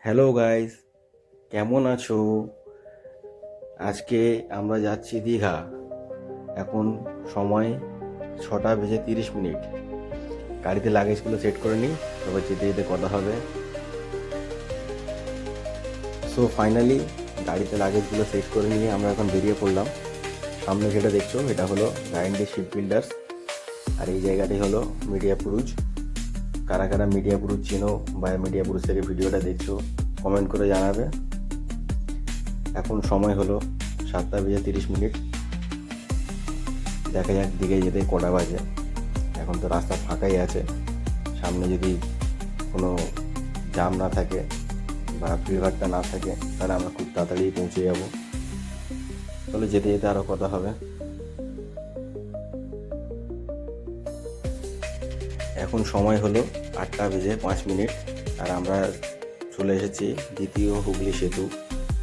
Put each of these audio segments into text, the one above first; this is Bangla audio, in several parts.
হ্যালো গাইস, কেমন আছো? আজকে আমরা যাচ্ছি দীঘা। এখন সময় 6:30 গাড়িতে লাগেজগুলো সেট করে নিই, তবে যেতে যেতে কথা হবে। সো ফাইনালি গাড়িতে লাগেজগুলো সেট করে নিয়ে আমরা এখন বেরিয়ে পড়লাম। সামনে যেটা দেখছো এটা হলো গাইন্ডি শিপ বিল্ডার্স, আর এই জায়গাটি হলো মিডিয়াপুরুজ। কারা কারা মিডিয়াপুরুজ চেনো বা মিডিয়াপুরুজ থেকে ভিডিওটা দেখছো কমেন্ট করে জানাবে। এখন সময় হলো 7:30। দেখা যাক দিকে যেতে কটা বাজে। এখন তো রাস্তা ফাঁকাই আছে, সামনে যদি কোনো জাম না থাকে বা ভিড়ভাড়টা না থাকে তাহলে আমরা খুব তাড়াতাড়ি পৌঁছে যাব। চলো যেতে যেতে আরও কথা হবে। এখন সময় হলো 8:05, আর আমরা চলে এসেছি দ্বিতীয় হুগলি সেতু,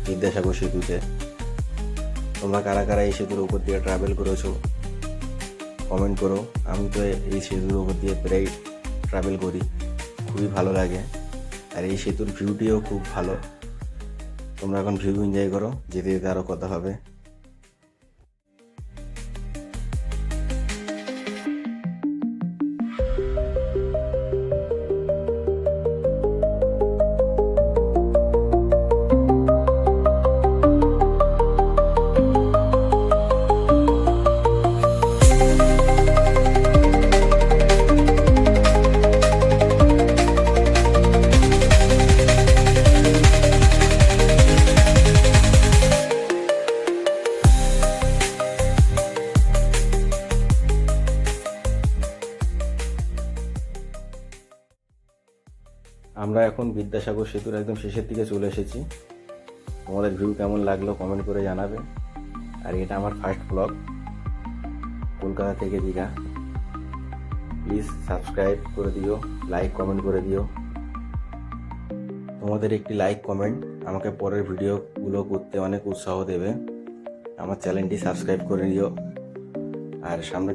বিদ্যাসাগর সেতুতে। তোমরা কারা কারা এই সেতুর উপর দিয়ে ট্রাভেল করেছো কমেন্ট করো। আমি তো এই সেতুর উপর দিয়ে প্রায় ট্রাভেল করি, খুবই ভালো লাগে, আর এই সেতুর ভিউটিও খুব ভালো। তোমরা এখন ভিউ এনজয় করো, যেতে যেতে আরও কথা হবে। আমরা এখন বিদ্যাসাগর সেতুর একদম শেষের দিকে চলে এসেছি। তোমাদের ভিউ কেমন লাগলো কমেন্ট করে জানাবে। আর এটা আমার ফার্স্ট ব্লগ কলকাতা থেকে দীঘা। প্লিজ সাবস্ক্রাইব করে দিও, লাইক কমেন্ট করে দিও। তোমাদের একটি লাইক কমেন্ট আমাকে পরের ভিডিওগুলো করতে অনেক উৎসাহ দেবে। আমার চ্যানেলটি সাবস্ক্রাইব করে দিও। আর সামনে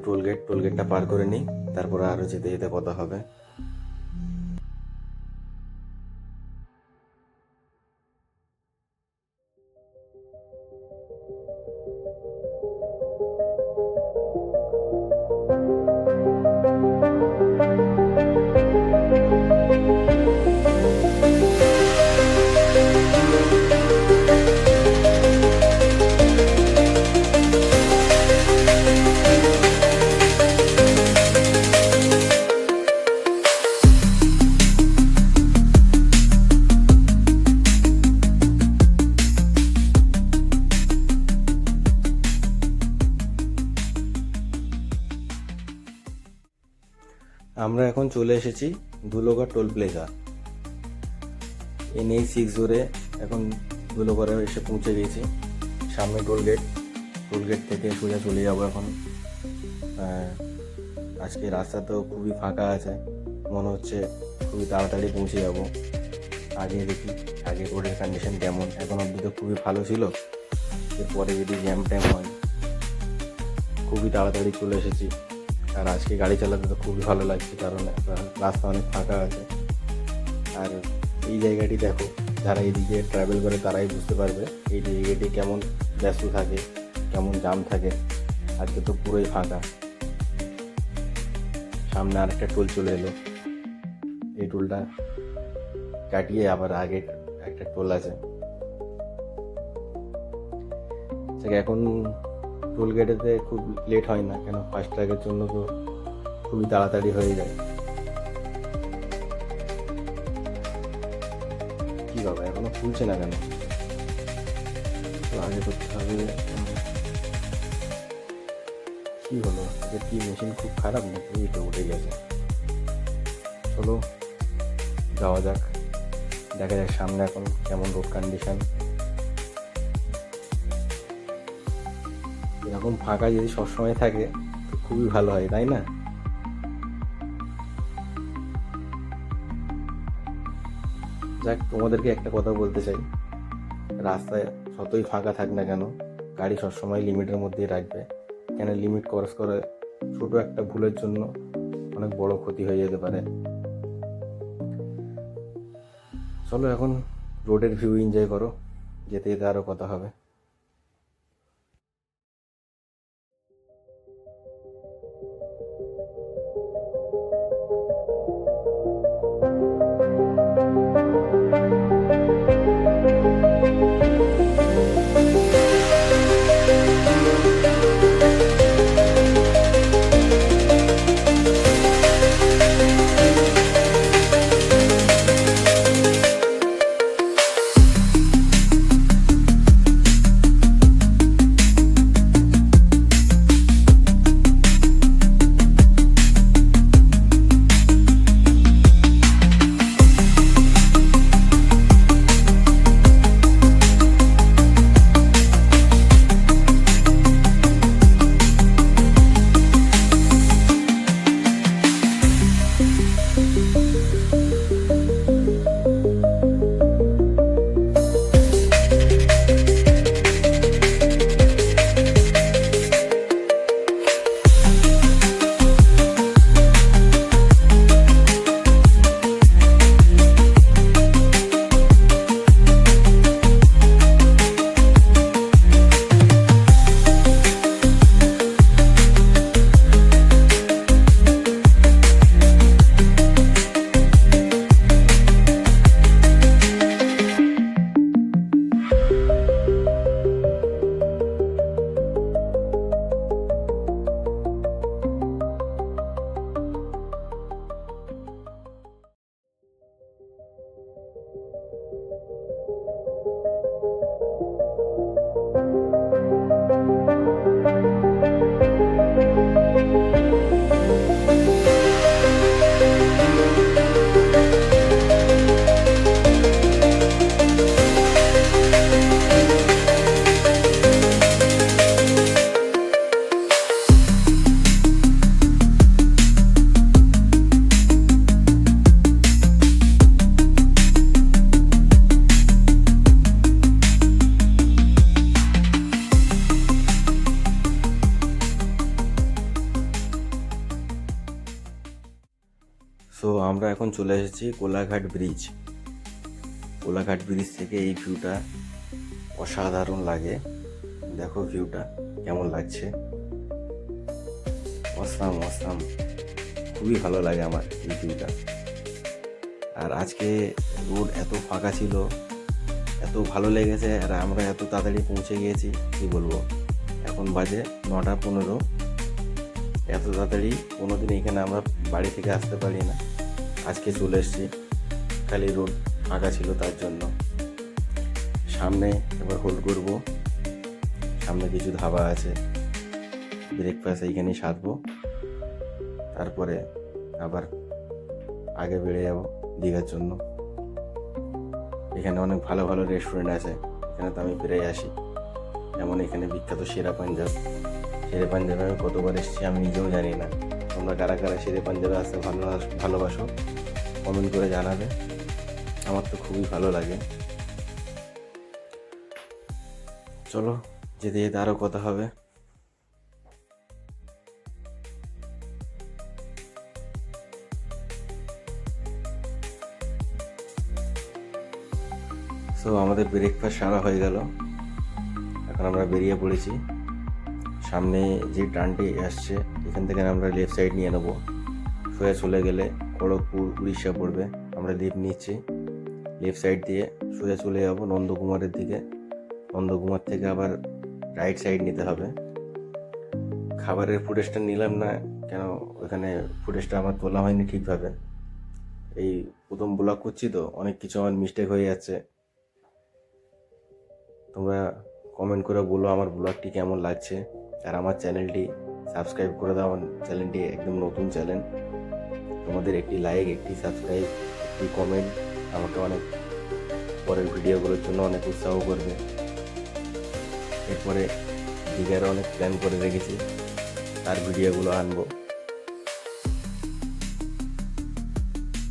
টোলগেটটা পার করে নিই, তারপরে আরও যেতে যেতে কথা হবে। আমরা এখন চলে এসেছি ধুলোগড় টোল প্লাজা। NH6 ধরে এখন ধুলোগড়ে এসে পৌঁছে গেছি। সামনে টোলগেট থেকে সোজা চলে যাবো এখন। আজকে রাস্তা তো খুবই ফাঁকা আছে, মনে হচ্ছে খুবই তাড়াতাড়ি পৌঁছে যাব। আগে দেখি আগে রোডের কন্ডিশন কেমন। এখন অবধি তো খুবই ভালো ছিল, এরপরে যদি জ্যাম ট্যাম হয়। খুবই তাড়াতাড়ি চলে এসেছি, আর আজকে গাড়ি চালাতে তো খুবই ভালো লাগছে, কারণ রাস্তা অনেক ফাঁকা আছে। আর এই জায়গাটি দেখো, যারা এইদিকে ট্রাভেল করে তারাই বুঝতে পারবে এই জায়গাটি কেমন ব্যস্ত থাকে, কেমন জাম থাকে। আজকে তো পুরোই ফাঁকা। সামনে আরেকটা টোল চলে এলো, এই টোলটা কাটিয়ে আবার আগে একটা টোল আছে। এখন টোল গেটেতে খুব লেট হয় না, কেন ফাস্ট ট্র্যাকের জন্য তো খুবই তাড়াতাড়ি হয়ে যায়। কি বাবা, এখনো খুলছে না কেন? তো আগে করতে হবে। কি হলো, এদের কি মেশিন খুব খারাপ নাকি? এই তো উঠে গেছে। চলো যাওয়া যাক, দেখা যাক সামনে এখন কেমন রোড কন্ডিশন। এরকম ফাঁকা যদি সবসময় থাকে তো খুবই ভালো হয়, তাই না? যাক, তোমাদেরকে একটা কথা বলতে চাই, রাস্তায় যতই ফাঁকা থাক না কেন গাড়ি সবসময় লিমিটের মধ্যেই রাখবে। কেন লিমিট ক্রস করে ছোট একটা ভুলের জন্য অনেক বড় ক্ষতি হয়ে যেতে পারে। চলো এখন রোডের ভিউ এনজয় করো, যেতে যেতে আরও কথা হবে। সো আমরা এখন চলে এসেছি কোলাঘাট ব্রিজ। কোলাঘাট ব্রিজ থেকে এই ভিউটা অসাধারণ লাগে। দেখো ভিউটা কেমন লাগছে, অসাম অসাম, খুবই ভালো লাগে আমার এই ভিউটা। আর আজকে রোড এত ফাঁকা ছিল, এত ভালো লেগেছে, আর আমরা এত তাড়াতাড়ি পৌঁছে গিয়েছি কি বলবো। এখন বাজে 9:15। এত তাড়াতাড়ি কোনোদিন এখানে আমরা বাড়ি থেকে আসতে পারি না, আজকে চলে এসেছি, খালি রোড ফাঁকা ছিল তার জন্য। সামনে এবার হোল্ড করবো, সামনে কিছু ধাবা আছে, ব্রেকফাস্ট এইখানেই সারবো, তারপরে আবার আগে বেড়ে যাব দীঘার জন্য। এখানে অনেক ভালো ভালো রেস্টুরেন্ট আছে, এখানে তো আমি বেড়ে আসি। যেমন এখানে বিখ্যাত শেরা পাঞ্জাব। শেরে পাঞ্জাবে আমি কতবার এসেছি আমি নিজেও জানি না। তোমরা কারা কারা শেরে পাঞ্জাবে আসতে ভালোবাসো কমেন্ট করে জানাবে, আমার তো খুবই ভালো লাগে। চলো যেতে যেতে আরও কথা হবে। সো আমাদের ব্রেকফাস্ট সারা হয়ে গেল, এখন আমরা বেরিয়ে পড়েছি। সামনে যে ট্রেনটি আসছে এখান থেকে আমরা লেফট সাইড নিয়ে নেবো, সোজা চলে গেলে খড়গপুর উড়িষ্যা পড়বে। আমরা লিফট নিচ্ছি, লেফট সাইড দিয়ে সোজা চলে যাবো নন্দকুমারের দিকে। নন্দকুমার থেকে আবার রাইট সাইড নিতে হবে। খাবারের ফুটেজটা নিলাম না কেন, ওখানে ফুটেজটা আমার তোলা হয়নি ঠিকভাবে। এই প্রথম ব্লগ করছি তো অনেক কিছু আমার মিস্টেক হয়ে যাচ্ছে। তোমরা কমেন্ট করে বলো আমার ব্লগটি কেমন লাগছে, আর আমার চ্যানেলটি সাবস্ক্রাইব করে দাও। আমার চ্যানেলটি একদম নতুন চ্যানেল। তোমাদের একটি লাইক, একটি সাবস্ক্রাইব, একটি কমেন্ট আমাকে অনেক পরের ভিডিওগুলোর জন্য অনেক উৎসাহ করবে। এরপরে দীঘার অনেক প্ল্যান করে রেখেছি, তার ভিডিওগুলো আনবো।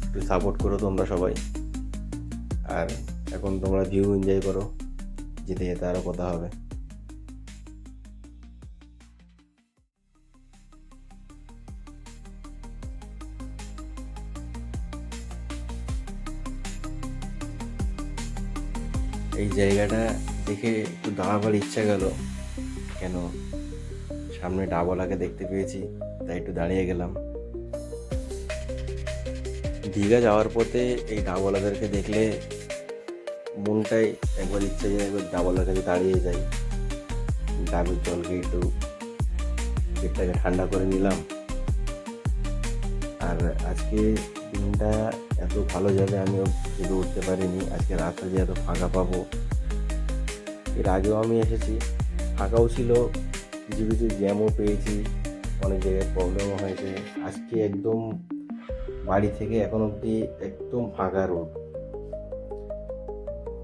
একটু সাপোর্ট করো তোমরা সবাই। আর এখন তোমরা ভিউ এনজয় করো, যেতে যেতে আরও কথা হবে। এই জায়গাটা দেখে একটু দাঁড়াবার ইচ্ছা গেল, কেন সামনে ডাবলাকে দেখতে পেয়েছি, তাই একটু দাঁড়িয়ে গেলাম। দীঘা যাওয়ার পথে এই ডাবলাদেরকে দেখলে মনটাই একবার ইচ্ছা যায় একবার ডাবলার কাছে দাঁড়িয়ে যাই, ডাবের জলকে একটু পেটটাকে ঠান্ডা করে নিলাম। আর আজকে দিনটা এত ভালো যাবে আমিও ভেবে উঠতে পারিনি, আজকে রাতটা যে এত ফাঁকা পাবো। এর আগেও আমি এসেছি, ফাঁকাও ছিল, কিছু কিছু জ্যামও পেয়েছি, অনেক জায়গায় প্রবলেমও হয়েছে। আজকে একদম বাড়ি থেকে এখন অবধি একদম ফাঁকা রোড,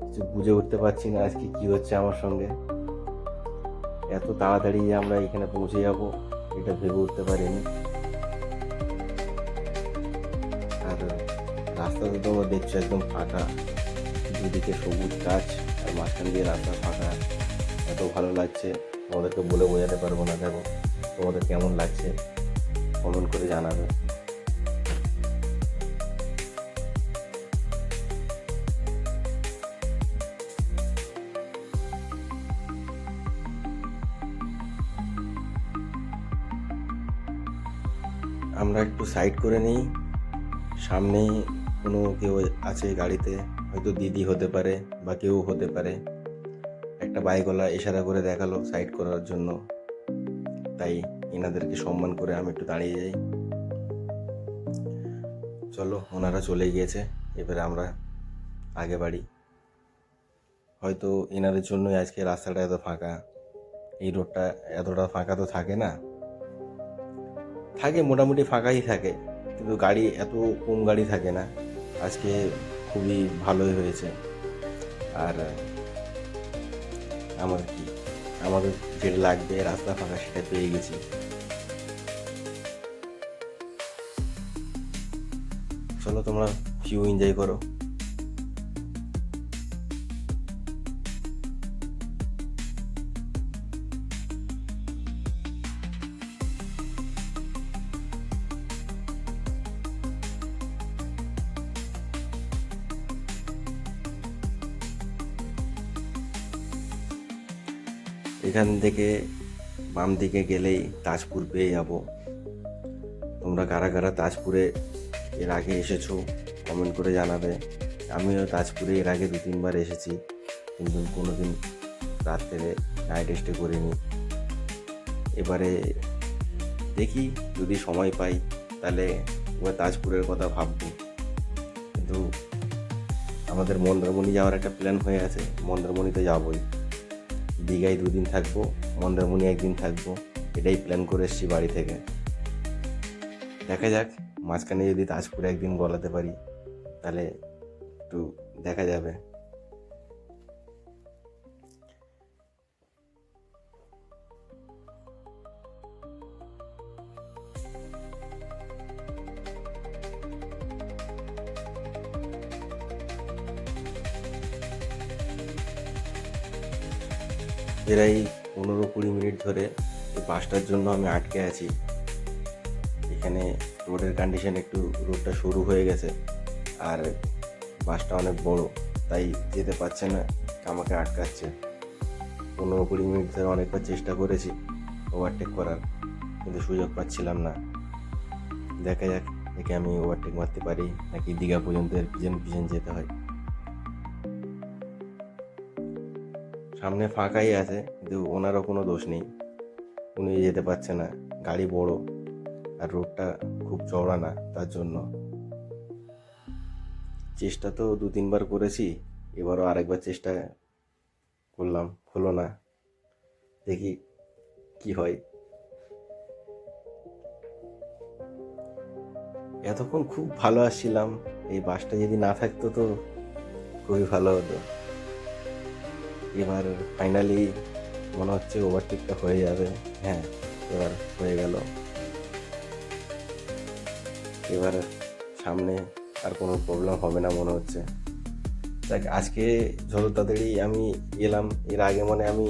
কিছু বুঝে উঠতে পারছি না আজকে কি হচ্ছে আমার সঙ্গে। এত তাড়াতাড়ি যে আমরা এখানে পৌঁছে যাব এটা ভেবে উঠতে পারিনি। আর রাস্তা তো তোমরা দেখছো একদম ফাঁকা, দুদিকে সবুজ গাছ আর মাঝখান দিয়ে রাস্তা ফাঁকা, এত ভালো লাগছে তোমাদেরকে বলে বোঝাতে পারবো না। দেখো তোমাদের কেমন লাগছে কমেন্ট করে জানাবে। আমরা একটু সাইড করে নিই, সামনে কোনো কেউ আছে গাড়িতে, হয়তো দিদি হতে পারে বা কেউ হতে পারে। একটা বাইকওয়ালা ইশারা করে দেখালো সাইড করার জন্য, তাই এনাদেরকে সম্মান করে আমি একটু দাঁড়িয়ে যাই। চলো, ওনারা চলে গিয়েছে, এবারে আমরা আগে বাড়ি। হয়তো এনাদের জন্যই আজকে রাস্তাটা এত ফাঁকা, এই রোডটা এতটা ফাঁকা তো থাকে না, থাকে মোটামুটি ফাঁকাই থাকে, কিন্তু গাড়ি এত কম গাড়ি থাকে না। আজকে খুবই ভালোই হয়েছে। আর আমাদের যেটা লাগবে রাস্তা ফাঁকা সেটা পেয়ে গেছি। চলো তোমরা ভিউ এনজয় করো। এখান থেকে বাম দিকে গেলেই তাজপুর পেয়ে যাব। তোমরা কারা কারা তাজপুরে এর আগে এসেছো কমেন্ট করে জানাবে। আমিও তাজপুরে এর আগে 2-3 বার এসেছি, কিন্তু কোনোদিন রাত্রে নাইট স্টে করিনি। এবারে দেখি যদি সময় পাই তাহলে এবার তাজপুরের কথা ভাববো। কিন্তু আমাদের মন্দারমণি যাওয়ার একটা প্ল্যান হয়ে আছে, মন্দারমণিতে যাবই। দীঘায় 2 দিন থাকবো, মন্দারমণি 1 দিন থাকবো, এটাই প্ল্যান করে এসেছি বাড়ি থেকে। দেখা যাক, মাঝখানে যদি তাজপুরে 1 দিন গলাতে পারি তাহলে একটু দেখা যাবে। প্রায় 15-20 মিনিট ধরে এই বাসটার জন্য আমি আটকে আছি। এখানে রোডের কন্ডিশন একটু, রোডটা সরু হয়ে গেছে আর বাসটা অনেক বড়, তাই যেতে পারছে না, আমাকে আটকাচ্ছে। 15-20 মিনিট ধরে অনেকবার চেষ্টা করেছি ওভারটেক করার, কিন্তু সুযোগ পাচ্ছিলাম না। দেখা যাক একে আমি ওভারটেক মারতে পারি নাকি দীঘা পর্যন্ত এর পিছন পিছন যেতে হয়। সামনে ফাঁকাই আছে, কিন্তু ওনারও কোনো দোষ নেই, উনি যেতে পারছে না, গাড়ি বড় আর রোডটা খুব চওড়া না, তার জন্য। চেষ্টা তো 2-3 বার করেছি, এবারও আরেকবার চেষ্টা করলাম, হলো না, দেখি কি হয়। এতক্ষণ খুব ভালো আসছিলাম, এই বাসটা যদি না থাকতো তো খুবই ভালো হতো। এবার ফাইনালি মনে হচ্ছে ওভারটেকটা হয়ে যাবে। হ্যাঁ, এবার হয়ে গেল। এবার সামনে আর কোনো প্রবলেম হবে না মনে হচ্ছে। দেখ, আজকে যত তাড়াতাড়ি আমি এলাম, এর আগে মানে আমি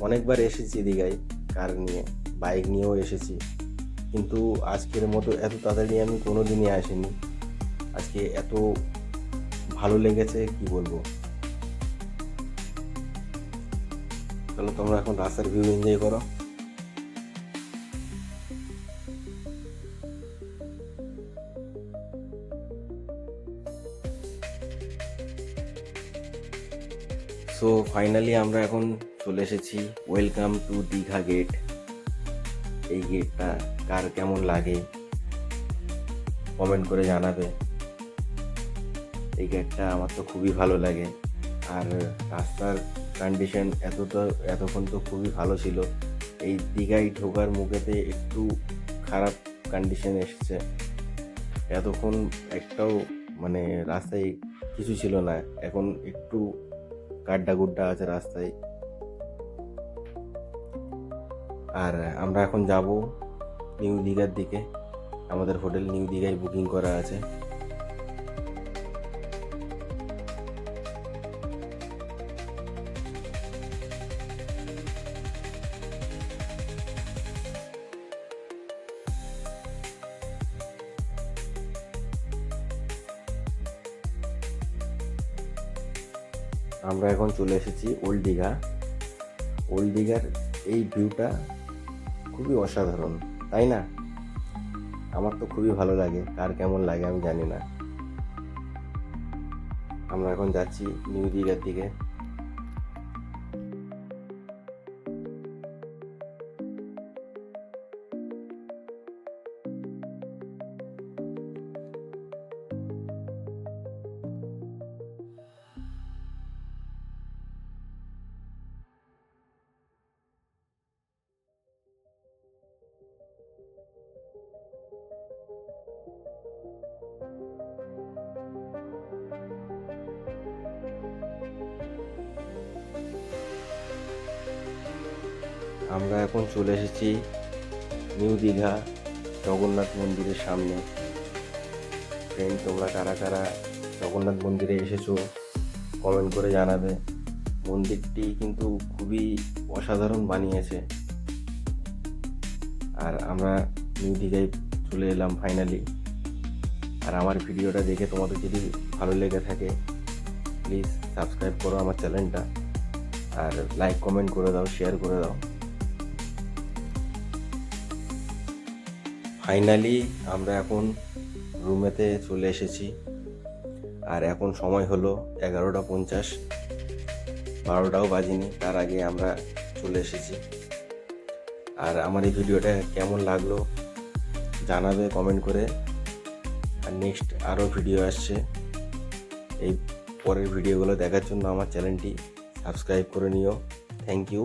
অনেকবার এসেছি দীঘায় কার নিয়ে, বাইক নিয়েও এসেছি, কিন্তু আজকের মতো এত তাড়াতাড়ি আমি কোনো দিনই আসিনি। আজকে এত ভালো লেগেছে কি বলবো। চলো তোমরা এখন রাস্তার ভিউ এনজয় করো। সো ফাইনালি আমরা এখন চলে এসেছি ওয়েলকাম টু দীঘা গেট। এই গেটটা কার কেমন লাগে কমেন্ট করে জানাবে। এই গেটটা আমার তো খুবই ভালো লাগে, আর রাস্তার কন্ডিশন এতক্ষণ তো খুবই ভালো ছিল। এই দীঘায় ঢোকার মুখেতে একটু খারাপ কন্ডিশন এসেছে। এতক্ষণ একটাও মানে রাস্তায় কিছু ছিল না, এখন একটু গাড্ডা গুড্ডা আছে রাস্তায়। আর আমরা এখন যাব নিউ দীঘার দিকে। আমাদের হোটেল নিউ দীঘায় বুকিং করা আছে। আমরা এখন চলে এসেছি ওল্ড দীঘা। ওল্ড দীঘার এই ভিউটা খুবই অসাধারণ, তাই না? আমার তো খুবই ভালো লাগে, কার কেমন লাগে আমি জানি না। আমরা এখন যাচ্ছি নিউ দীঘার দিকে। আমরা এখন চলে এসেছি নিউ দীঘা জগন্নাথ মন্দিরের সামনে। ফ্রেন্ড, তোমরা কারা কারা জগন্নাথ মন্দিরে এসেছো কমেন্ট করে জানাবে। মন্দিরটি কিন্তু খুবই অসাধারণ বানিয়েছে। আর আমরা নিউ দীঘায় চলে এলাম ফাইনালি। আর আমার ভিডিওটা দেখে তোমাদের যদি ভালো লেগে থাকে প্লিজ সাবস্ক্রাইব করো আমার চ্যানেলটা, আর লাইক কমেন্ট করে দাও, শেয়ার করে দাও। ফাইনালি আমরা এখন রুমেতে চলে এসেছি। আর এখন সময় হলো 11:50, 12টাও বাজিনি, তার আগে আমরা চলে এসেছি। আর আমার এই ভিডিওটা কেমন লাগলো জানাবে কমেন্ট করে। আর নেক্সট আরও ভিডিও আসছে, এই পরের ভিডিওগুলো দেখার জন্য আমার চ্যানেলটি সাবস্ক্রাইব করে নিও। Thank you.